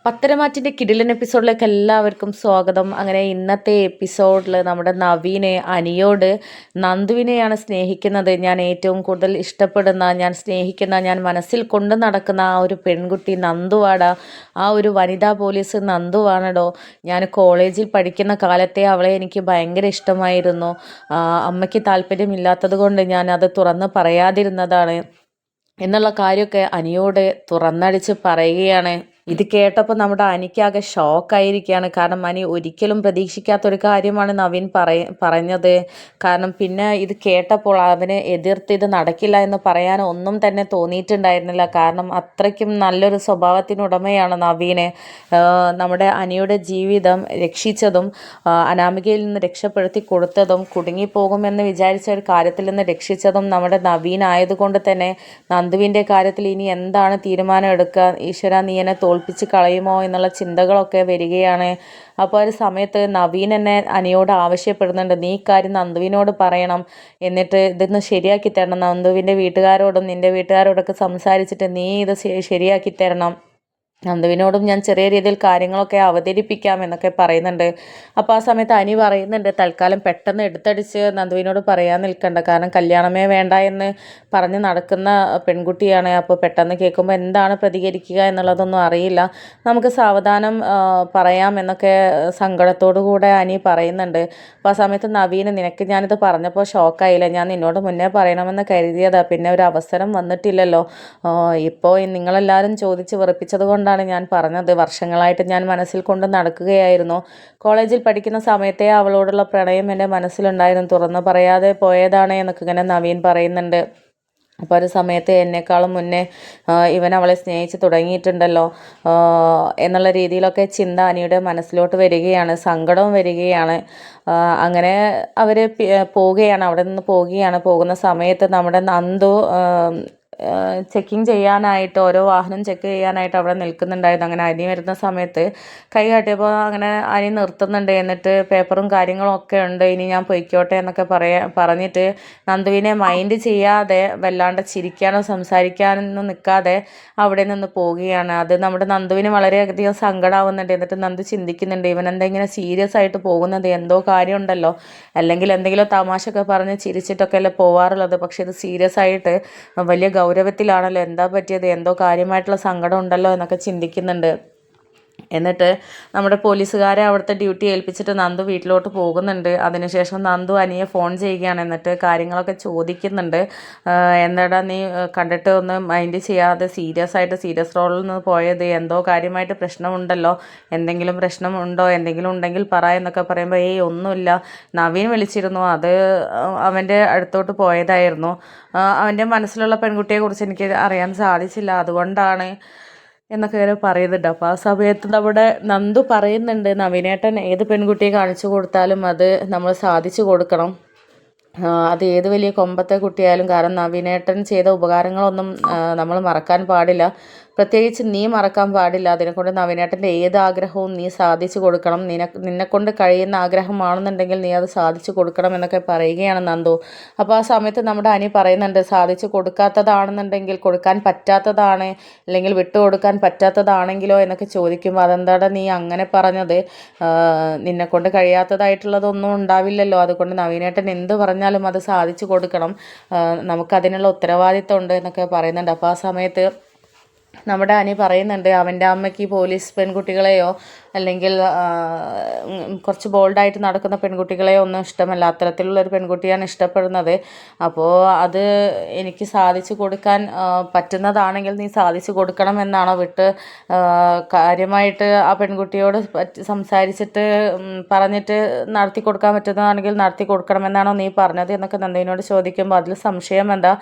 പത്തരമാറ്റിൻ്റെ കിടിലൻ എപ്പിസോഡിലേക്ക് എല്ലാവർക്കും സ്വാഗതം. അങ്ങനെ ഇന്നത്തെ എപ്പിസോഡിൽ നമ്മുടെ നവീനെ അനിയോട് നന്ദുവിനെയാണ് സ്നേഹിക്കുന്നത്. ഞാൻ ഏറ്റവും കൂടുതൽ ഇഷ്ടപ്പെടുന്ന, ഞാൻ സ്നേഹിക്കുന്ന, ഞാൻ മനസ്സിൽ കൊണ്ടു നടക്കുന്ന ആ ഒരു പെൺകുട്ടി നന്ദുവാടാ, ആ ഒരു വനിതാ പോലീസ് നന്ദുവാണടോ. ഞാൻ കോളേജിൽ പഠിക്കുന്ന കാലത്തെ അവളെ എനിക്ക് ഭയങ്കര ഇഷ്ടമായിരുന്നു. അമ്മയ്ക്ക് താല്പര്യമില്ലാത്തത് കൊണ്ട് ഞാൻ അത് തുറന്ന് പറയാതിരുന്നതാണ് എന്നുള്ള കാര്യമൊക്കെ അനിയോട് തുറന്നടിച്ച് പറയുകയാണ്. ഇത് കേട്ടപ്പോൾ നമ്മുടെ അനിക്കാകെ ഷോക്കായിരിക്കുകയാണ്. കാരണം അനി ഒരിക്കലും പ്രതീക്ഷിക്കാത്തൊരു കാര്യമാണ് നവീൻ പറഞ്ഞത്. കാരണം പിന്നെ ഇത് കേട്ടപ്പോൾ അവന് എതിർത്ത് ഇത് നടക്കില്ല എന്ന് പറയാൻ ഒന്നും തന്നെ തോന്നിയിട്ടുണ്ടായിരുന്നില്ല. കാരണം അത്രയ്ക്കും നല്ലൊരു സ്വഭാവത്തിനുടമയാണ് നവീന്. നമ്മുടെ അനിയുടെ ജീവിതം രക്ഷിച്ചതും അനാമികയിൽ നിന്ന് രക്ഷപ്പെടുത്തി കൊടുത്തതും കുടുങ്ങിപ്പോകുമെന്ന് വിചാരിച്ച ഒരു കാര്യത്തിൽ നിന്ന് രക്ഷിച്ചതും നമ്മുടെ നവീൻ ആയതുകൊണ്ട് തന്നെ നന്ദുവിൻ്റെ കാര്യത്തിൽ ഇനി എന്താണ് തീരുമാനം എടുക്കുക, ഈശ്വര നീ എന്നെ തോൽപ്പിച്ച് കളയുമോ എന്നുള്ള ചിന്തകളൊക്കെ വരികയാണ്. അപ്പോൾ ഒരു സമയത്ത് നവീൻ എന്നെ അനിയോട് ആവശ്യപ്പെടുന്നുണ്ട്, നീ കാര്യം നന്ദുവിനോട് പറയണം, എന്നിട്ട് ഇതൊന്ന് ശരിയാക്കി തരണം, നന്ദുവിൻ്റെ വീട്ടുകാരോടും നിൻ്റെ വീട്ടുകാരോടൊക്കെ സംസാരിച്ചിട്ട് നീ ഇത് ശരിയാക്കി തരണം, നന്ദുവിനോടും ഞാൻ ചെറിയ രീതിയിൽ കാര്യങ്ങളൊക്കെ അവതരിപ്പിക്കാം എന്നൊക്കെ പറയുന്നുണ്ട്. അപ്പോൾ ആ സമയത്ത് അനി പറയുന്നുണ്ട്, തൽക്കാലം പെട്ടെന്ന് എടുത്തടിച്ച് നന്ദുവിനോട് പറയാൻ നിൽക്കണ്ട, കാരണം കല്യാണമേ വേണ്ട എന്ന് പറഞ്ഞ് നടക്കുന്ന പെൺകുട്ടിയാണ്. അപ്പോൾ പെട്ടെന്ന് കേൾക്കുമ്പോൾ എന്താണ് പ്രതികരിക്കുക എന്നുള്ളതൊന്നും അറിയില്ല, നമുക്ക് സാവധാനം പറയാം എന്നൊക്കെ സങ്കടത്തോടു കൂടെ അനി പറയുന്നുണ്ട്. അപ്പോൾ ആ സമയത്ത് നവീന്, നിനക്ക് ഞാനിത് പറഞ്ഞപ്പോൾ ഷോക്കായില്ല, ഞാൻ നിന്നോട് മുന്നേ പറയണമെന്ന് കരുതിയതാണ്, പിന്നെ ഒരു അവസരം വന്നിട്ടില്ലല്ലോ, ഇപ്പോൾ നിങ്ങളെല്ലാവരും ചോദിച്ച് വെറുപ്പിച്ചത് കൊണ്ടാണ് ഞാൻ പറഞ്ഞത്, വർഷങ്ങളായിട്ട് ഞാൻ മനസ്സിൽ കൊണ്ട് നടക്കുകയായിരുന്നു. കോളേജിൽ പഠിക്കുന്ന സമയത്തെ അവളോടുള്ള പ്രണയം എൻ്റെ മനസ്സിലുണ്ടായിരുന്നു, തുറന്നു പറയാതെ പോയതാണ് എന്നൊക്കെ ഇങ്ങനെ നവീൻ പറയുന്നുണ്ട്. അപ്പോൾ ഒരു സമയത്ത് എന്നെക്കാളും മുന്നേ ഇവൻ അവളെ സ്നേഹിച്ച് തുടങ്ങിയിട്ടുണ്ടല്ലോ എന്നുള്ള രീതിയിലൊക്കെ ചിന്ത അനിയുടെ മനസ്സിലോട്ട് വരികയാണ്, സങ്കടവും വരികയാണ്. അങ്ങനെ അവർ പോവുകയാണ്, അവിടെ നിന്ന് പോവുകയാണ്. പോകുന്ന സമയത്ത് നമ്മുടെ നന്ദു ചെക്കിങ് ചെയ്യാനായിട്ട്, ഓരോ വാഹനം ചെക്ക് ചെയ്യാനായിട്ട് അവിടെ നിൽക്കുന്നുണ്ടായിരുന്നു. അങ്ങനെ അനി വരുന്ന സമയത്ത് കൈ കാട്ടിയപ്പോൾ അങ്ങനെ അനി നിർത്തുന്നുണ്ട്. എന്നിട്ട് പേപ്പറും കാര്യങ്ങളും ഒക്കെ ഉണ്ട്, ഇനി ഞാൻ പൊയ്ക്കോട്ടെ എന്നൊക്കെ പറഞ്ഞിട്ട് നന്ദുവിനെ മൈൻഡ് ചെയ്യാതെ, വല്ലാണ്ട് ചിരിക്കാനോ സംസാരിക്കാനൊന്നും നിൽക്കാതെ അവിടെ നിന്ന് പോവുകയാണ്. അത് നമ്മുടെ നന്ദുവിന് വളരെയധികം സങ്കടമാവുന്നുണ്ട്. എന്നിട്ട് നന്ദു ചിന്തിക്കുന്നുണ്ട്, ഇവൻ എന്തെങ്കിലും സീരിയസ് ആയിട്ട് പോകുന്നത്, എന്തോ കാര്യമുണ്ടല്ലോ, അല്ലെങ്കിൽ എന്തെങ്കിലും തമാശയൊക്കെ പറഞ്ഞ് ചിരിച്ചിട്ടൊക്കെ അല്ലേ പോവാറുള്ളത്, പക്ഷെ ഇത് സീരിയസ് ആയിട്ട് വലിയ ഗൗരവത്തിലാണല്ലോ, എന്താ പറ്റിയത്, എന്തോ കാര്യമായിട്ടുള്ള സങ്കടം ഉണ്ടല്ലോ എന്നൊക്കെ ചിന്തിക്കുന്നുണ്ട്. എന്നിട്ട് നമ്മുടെ പോലീസുകാരെ അവിടുത്തെ ഡ്യൂട്ടി ഏൽപ്പിച്ചിട്ട് നന്ദു വീട്ടിലോട്ട് പോകുന്നുണ്ട്. അതിനുശേഷം നന്ദു അനിയെ ഫോൺ ചെയ്യുകയാണ്. എന്നിട്ട് കാര്യങ്ങളൊക്കെ ചോദിക്കുന്നുണ്ട്, എന്താടാ നീ കണ്ടിട്ട് ഒന്ന് മൈൻഡ് ചെയ്യാതെ സീരിയസ് റോളിൽ നിന്ന് പോയത്, എന്തോ കാര്യമായിട്ട് പ്രശ്നമുണ്ടല്ലോ, എന്തെങ്കിലും പ്രശ്നമുണ്ടോ, എന്തെങ്കിലും ഉണ്ടെങ്കിൽ പറ എന്നൊക്കെ പറയുമ്പോൾ ഒന്നുമില്ല, നവീൻ വിളിച്ചിരുന്നു, അത് അവൻ്റെ അടുത്തോട്ട് പോയതായിരുന്നു, അവൻ്റെ മനസ്സിലുള്ള പെൺകുട്ടിയെക്കുറിച്ച് എനിക്ക് അറിയാൻ സാധിച്ചില്ല, അതുകൊണ്ടാണ് എന്നൊക്കെ ഇങ്ങനെ പറയുന്നുണ്ട്. അപ്പോൾ ആ സമയത്ത് നമ്മുടെ നന്ദു പറയുന്നുണ്ട്, നവീനേട്ടൻ ഏത് പെൺകുട്ടിയെ കാണിച്ചു കൊടുത്താലും അത് നമ്മൾ സാധിച്ചു കൊടുക്കണം, അത് ഏത് വലിയ കൊമ്പത്തെ കുട്ടിയായാലും. കാരണം നവീനേട്ടൻ ചെയ്ത ഉപകാരങ്ങളൊന്നും നമ്മൾ മറക്കാൻ പാടില്ല, പ്രത്യേകിച്ച് നീ മറക്കാൻ പാടില്ല. അതിനെക്കൊണ്ട് നവീനേട്ടൻ്റെ ഏത് ആഗ്രഹവും നീ സാധിച്ചു കൊടുക്കണം, നിന്നെക്കൊണ്ട് കഴിയുന്ന ആഗ്രഹമാണെന്നുണ്ടെങ്കിൽ നീ അത് സാധിച്ചു കൊടുക്കണം എന്നൊക്കെ പറയുകയാണ് നന്ദു. അപ്പോൾ ആ സമയത്ത് നമ്മുടെ അനി പറയുന്നുണ്ട്, സാധിച്ചു കൊടുക്കാത്തതാണെന്നുണ്ടെങ്കിൽ, കൊടുക്കാൻ പറ്റാത്തതാണ് അല്ലെങ്കിൽ വിട്ടു കൊടുക്കാൻ പറ്റാത്തതാണെങ്കിലോ എന്നൊക്കെ ചോദിക്കുമ്പോൾ, അതെന്താണ് നീ അങ്ങനെ പറഞ്ഞത്, നിന്നെക്കൊണ്ട് കഴിയാത്തതായിട്ടുള്ളതൊന്നും ഉണ്ടാവില്ലല്ലോ, അതുകൊണ്ട് നവീനേട്ടൻ എന്ത് പറഞ്ഞാലും അത് സാധിച്ചു കൊടുക്കണം, നമുക്കതിനുള്ള ഉത്തരവാദിത്തമുണ്ട് എന്നൊക്കെ പറയുന്നുണ്ട്. അപ്പോൾ ആ സമയത്ത് നമ്മുടെ അനി പറയുന്നുണ്ട്, അവൻ്റെ അമ്മയ്ക്ക് പോലീസ് പെൺകുട്ടികളെയോ അല്ലെങ്കിൽ കുറച്ച് ബോൾഡായിട്ട് നടക്കുന്ന പെൺകുട്ടികളെയോ ഒന്നും ഇഷ്ടമല്ല, അത്തരത്തിലുള്ളൊരു പെൺകുട്ടിയാണ് ഇഷ്ടപ്പെടുന്നത്. അപ്പോൾ അത് എനിക്ക് സാധിച്ചു കൊടുക്കാൻ പറ്റുന്നതാണെങ്കിൽ നീ സാധിച്ചു കൊടുക്കണം എന്നാണോ, വിട്ട് കാര്യമായിട്ട് ആ പെൺകുട്ടിയോട് സംസാരിച്ചിട്ട് പറഞ്ഞിട്ട് നടത്തി കൊടുക്കാൻ പറ്റുന്നതാണെങ്കിൽ നടത്തി കൊടുക്കണമെന്നാണോ നീ പറഞ്ഞത് എന്നൊക്കെ നന്ദുവിനോട് ചോദിക്കുമ്പോൾ, അതിൽ സംശയം എന്താ,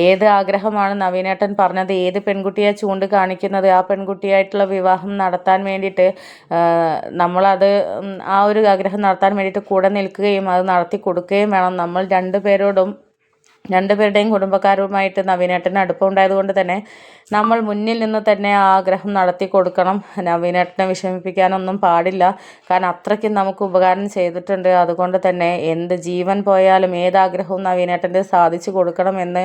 ഏത് ആഗ്രഹമാണ് നവീനേട്ടൻ പറഞ്ഞത്, ഏത് പെൺകുട്ടിയെ ചൂണ്ടിക്കാണിക്കുന്നത്, ആ പെൺകുട്ടിയായിട്ടുള്ള വിവാഹം നടത്താൻ വേണ്ടിയിട്ട് നമ്മളത് ആ ഒരു ആഗ്രഹം നടത്താൻ വേണ്ടിയിട്ട് കൂടെ നിൽക്കുകയും അത് നടത്തി കൊടുക്കുകയും വേണം. നമ്മൾ രണ്ടുപേരോടും രണ്ടുപേരുടെയും കുടുംബക്കാരുമായിട്ട് നവീനേട്ടന് അടുപ്പമുണ്ടായത് കൊണ്ട് തന്നെ നമ്മൾ മുന്നിൽ നിന്ന് തന്നെ ആ ആഗ്രഹം നടത്തി കൊടുക്കണം. നവീനേട്ടനെ വിഷമിപ്പിക്കാനൊന്നും പാടില്ല. കാരണം അത്രയ്ക്കും നമുക്ക് ഉപകാരം ചെയ്തിട്ടുണ്ട്. അതുകൊണ്ട് തന്നെ എന്ത് ജീവൻ പോയാലും ഏതാഗ്രഹവും നവീനേട്ടൻ്റെ സാധിച്ചു കൊടുക്കണമെന്ന്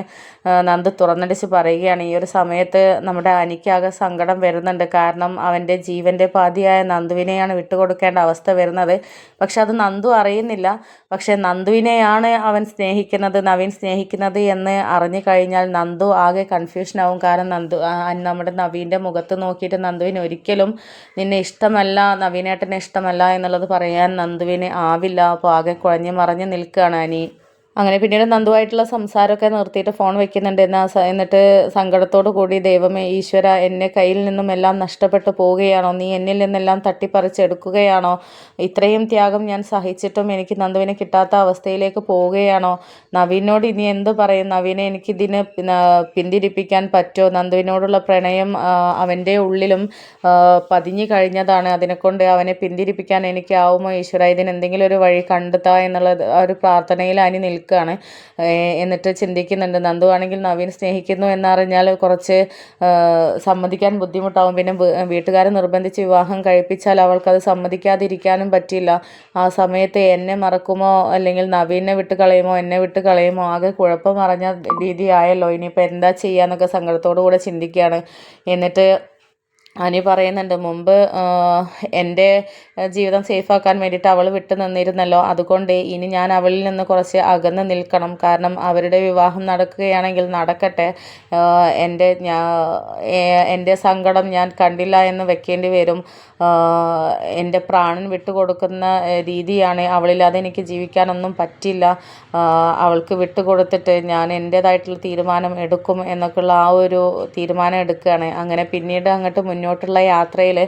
നന്ദു തുറന്നടിച്ച് പറയുകയാണ്. ഈ ഒരു സമയത്ത് നമ്മുടെ അനിക്കാകെ സങ്കടം വരുന്നുണ്ട്. കാരണം അവൻ്റെ ജീവൻ്റെ പാതിയായ നന്ദുവിനെയാണ് വിട്ടുകൊടുക്കേണ്ട അവസ്ഥ വരുന്നത്. പക്ഷെ അത് നന്ദു അറിയുന്നില്ല. പക്ഷെ നന്ദുവിനെയാണ് അവൻ സ്നേഹിക്കുന്നത്, നവീൻ സ്നേഹിക്കുന്നത് എന്ന് അറിഞ്ഞു കഴിഞ്ഞാൽ നന്ദു ആകെ കൺഫ്യൂഷനാവും. കാരണം നമ്മുടെ നവീൻ്റെ മുഖത്ത് നോക്കിയിട്ട് നന്ദുവിന് ഒരിക്കലും നിന്നെ ഇഷ്ടമല്ല, നവീനേട്ടനെ ഇഷ്ടമല്ല എന്നുള്ളത് പറയാൻ നന്ദുവിന് ആവില്ല. അപ്പോൾ ആകെ കുഴഞ്ഞു മറിഞ്ഞ് നിൽക്കുകയാണ് അനി. അങ്ങനെ പിന്നീട് നന്ദുവായിട്ടുള്ള സംസാരമൊക്കെ നിർത്തിയിട്ട് ഫോൺ വെക്കുന്നുണ്ട്. എന്നിട്ട് സങ്കടത്തോടു കൂടി, ദൈവമേ ഈശ്വര, എന്നെ കയ്യിൽ നിന്നും എല്ലാം നഷ്ടപ്പെട്ടു പോവുകയാണോ, നീ എന്നിൽ നിന്നെല്ലാം തട്ടിപ്പറിച്ചെടുക്കുകയാണോ, ഇത്രയും ത്യാഗം ഞാൻ സഹിച്ചിട്ടും എനിക്ക് നന്ദുവിനെ കിട്ടാത്ത അവസ്ഥയിലേക്ക് പോവുകയാണോ, നവീനോട് ഇനി എന്തു പറയും, നവീനെ എനിക്കിതിന് പിന്തിരിപ്പിക്കാൻ പറ്റുമോ, നന്ദുവിനോടുള്ള പ്രണയം അവൻ്റെ ഉള്ളിലും പതിഞ്ഞു കഴിഞ്ഞതാണ്, അതിനെക്കൊണ്ട് അവനെ പിന്തിരിപ്പിക്കാൻ എനിക്കാവുമോ ഈശ്വര, ഇതിനെന്തെങ്കിലും ഒരു വഴി കണ്ടെത്താ എന്നുള്ളത് ഒരു പ്രാർത്ഥനയിൽ അനി നിൽക്കുകയാണ്. എന്നിട്ട് ചിന്തിക്കുന്നുണ്ട്, നന്ദു ആണെങ്കിൽ നവീൻ സ്നേഹിക്കുന്നു എന്നറിഞ്ഞാൽ കുറച്ച് സമ്മതിക്കാൻ ബുദ്ധിമുട്ടാവും. പിന്നെ വീട്ടുകാരെ നിർബന്ധിച്ച് വിവാഹം കഴിപ്പിച്ചാൽ അവൾക്കത് സമ്മതിക്കാതിരിക്കാനും പറ്റില്ല. ആ സമയത്ത് എന്നെ മറക്കുമോ അല്ലെങ്കിൽ നവീനെ വിട്ട് കളയുമോ എന്നെ വിട്ട് കളയുമോ, ആകെ കുഴപ്പം അറിഞ്ഞ രീതിയായല്ലോ, ഇനിയിപ്പോൾ എന്താ ചെയ്യാന്നൊക്കെ സങ്കടത്തോടു കൂടെ ചിന്തിക്കുകയാണ്. എന്നിട്ട് അനി പറയുന്നുണ്ട്, മുമ്പ് എൻ്റെ ജീവിതം സേഫാക്കാൻ വേണ്ടിയിട്ട് അവൾ വിട്ടു നിന്നിരുന്നല്ലോ, അതുകൊണ്ട് ഇനി ഞാൻ അവളിൽ നിന്ന് കുറച്ച് അകന്ന് നിൽക്കണം. കാരണം അവരുടെ വിവാഹം നടക്കുകയാണെങ്കിൽ നടക്കട്ടെ, എൻ്റെ സങ്കടം ഞാൻ കണ്ടില്ല എന്ന് വെക്കേണ്ടി വരും. എൻ്റെ പ്രാണൻ വിട്ടുകൊടുക്കുന്ന രീതിയാണ്, അവളില്ലാതെ എനിക്ക് ജീവിക്കാനൊന്നും പറ്റില്ല. അവൾക്ക് വിട്ടുകൊടുത്തിട്ട് ഞാൻ എൻ്റേതായിട്ടുള്ള തീരുമാനം എടുക്കും എന്നൊക്കെയുള്ള ആ ഒരു തീരുമാനം എടുക്കുകയാണ്. അങ്ങനെ പിന്നീട് അങ്ങോട്ട് മുന്നോട്ടുള്ള യാത്രയിൽ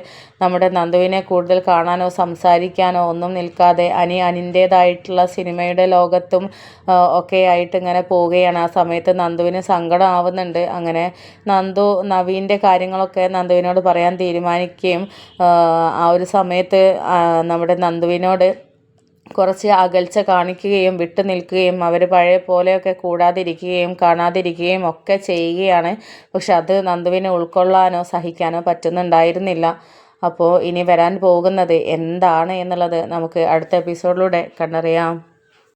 നമ്മുടെ നന്ദുവിനെ കൂടുതൽ കാണാനോ സംസാരിക്കാനോ ഒന്നും നിൽക്കാതെ അനിൻ്റേതായിട്ടുള്ള സിനിമയുടെ ലോകത്തും ഒക്കെ ആയിട്ട് ഇങ്ങനെ പോവുകയാണ്. ആ സമയത്ത് നന്ദുവിന് സങ്കടം ആവുന്നുണ്ട്. അങ്ങനെ നന്ദു നവീൻ്റെ കാര്യങ്ങളൊക്കെ നന്ദുവിനോട് പറയാൻ തീരുമാനിക്കുകയും ആ ഒരു സമയത്ത് നമ്മുടെ നന്ദുവിനോട് കുറച്ച് അകൽച്ച കാണിക്കുകയും വിട്ടു നിൽക്കുകയും അവർ പഴയ പോലെയൊക്കെ കൂടാതിരിക്കുകയും കാണാതിരിക്കുകയും ഒക്കെ ചെയ്യുകയാണ്. പക്ഷെ അത് നന്ദുവിനെ ഉൾക്കൊള്ളാനോ സഹിക്കാനോ പറ്റുന്നുണ്ടായിരുന്നില്ല. അപ്പോൾ ഇനി വരാൻ പോകുന്നത് എന്താണ് എന്നുള്ളത് നമുക്ക് അടുത്ത എപ്പിസോഡിലൂടെ കണ്ടറിയാം.